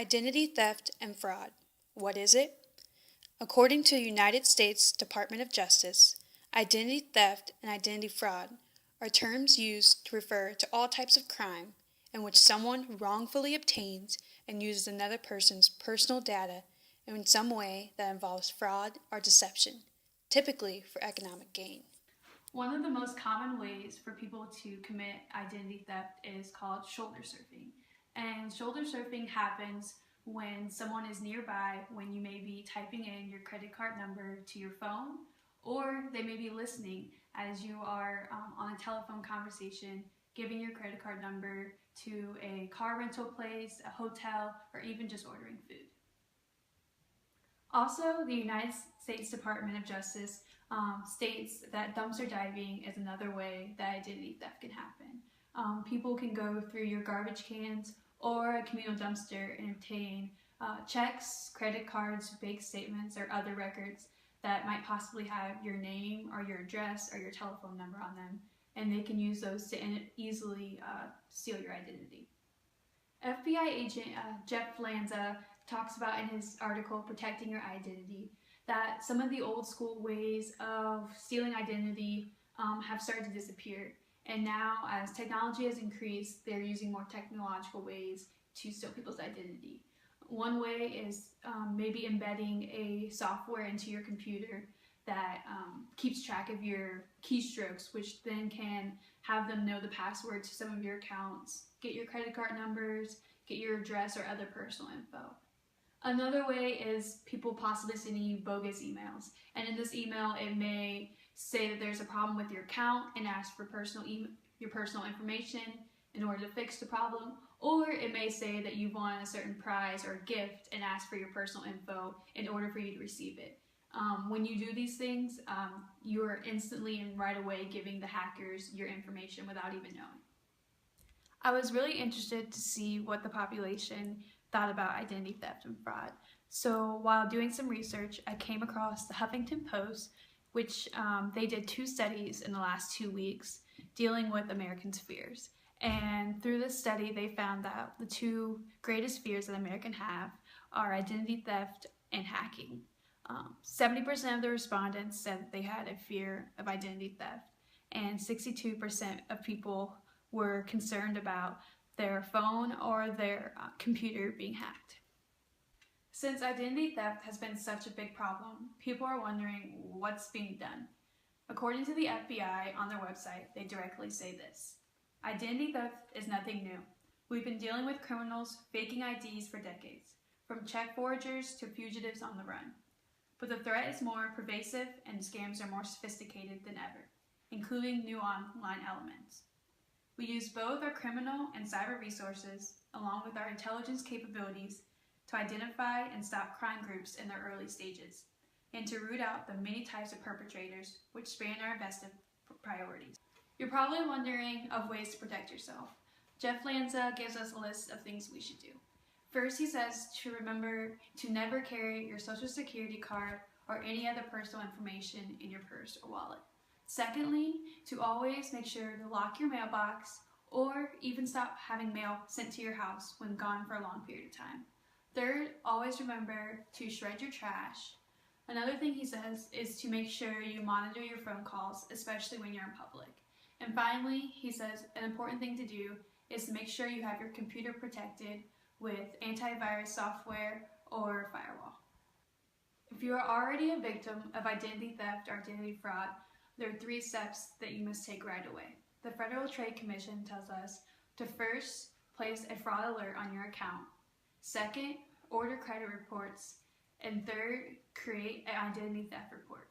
Identity theft and fraud. What is it? According to the United States Department of Justice, identity theft and identity fraud are terms used to refer to all types of crime in which someone wrongfully obtains and uses another person's personal data in some way that involves fraud or deception, typically for economic gain. One of the most common ways for people to commit identity theft is called shoulder surfing. And shoulder surfing happens when someone is nearby when you may be typing in your credit card number to your phone, or they may be listening as you are on a telephone conversation, giving your credit card number to a car rental place, a hotel, or even just ordering food. Also, the United States Department of Justice states that dumpster diving is another way that identity theft can happen. People can go through your garbage cans or a communal dumpster and obtain checks, credit cards, bank statements, or other records that might possibly have your name or your address or your telephone number on them, and they can use those to easily steal your identity. FBI agent Jeff Lanza talks about in his article, Protecting Your Identity, that some of the old school ways of stealing identity have started to disappear. And now, as technology has increased, they're using more technological ways to steal people's identity. One way is maybe embedding a software into your computer that keeps track of your keystrokes, which then can have them know the password to some of your accounts, get your credit card numbers, get your address or other personal info. Another way is people possibly sending you bogus emails. And in this email, it may say that there's a problem with your account and ask for your personal information in order to fix the problem. Or it may say that you've won a certain prize or gift and ask for your personal info in order for you to receive it. When you do these things, you are instantly and right away giving the hackers your information without even knowing. I was really interested to see what the population thought about identity theft and fraud. So while doing some research, I came across the Huffington Post, which they did 2 studies in the last 2 weeks dealing with Americans' fears. And through this study, they found that the 2 greatest fears that Americans have are identity theft and hacking. 70% of the respondents said that they had a fear of identity theft, and 62% of people were concerned about their phone or their computer being hacked. Since identity theft has been such a big problem, people are wondering what's being done. According to the FBI on their website, they directly say this: identity theft is nothing new. We've been dealing with criminals faking IDs for decades, from check forgers to fugitives on the run. But the threat is more pervasive and scams are more sophisticated than ever, including new online elements. We use both our criminal and cyber resources, along with our intelligence capabilities, to identify and stop crime groups in their early stages, and to root out the many types of perpetrators which span our vested priorities. You're probably wondering of ways to protect yourself. Jeff Lanza gives us a list of things we should do. First, he says to remember to never carry your social security card or any other personal information in your purse or wallet. Secondly, to always make sure to lock your mailbox or even stop having mail sent to your house when gone for a long period of time. Third, always remember to shred your trash. Another thing he says is to make sure you monitor your phone calls, especially when you're in public. And finally, he says an important thing to do is to make sure you have your computer protected with antivirus software or firewall. If you are already a victim of identity theft or identity fraud, there are 3 steps that you must take right away. The Federal Trade Commission tells us to first place a fraud alert on your account. Second, order credit reports. And third, create an identity theft report.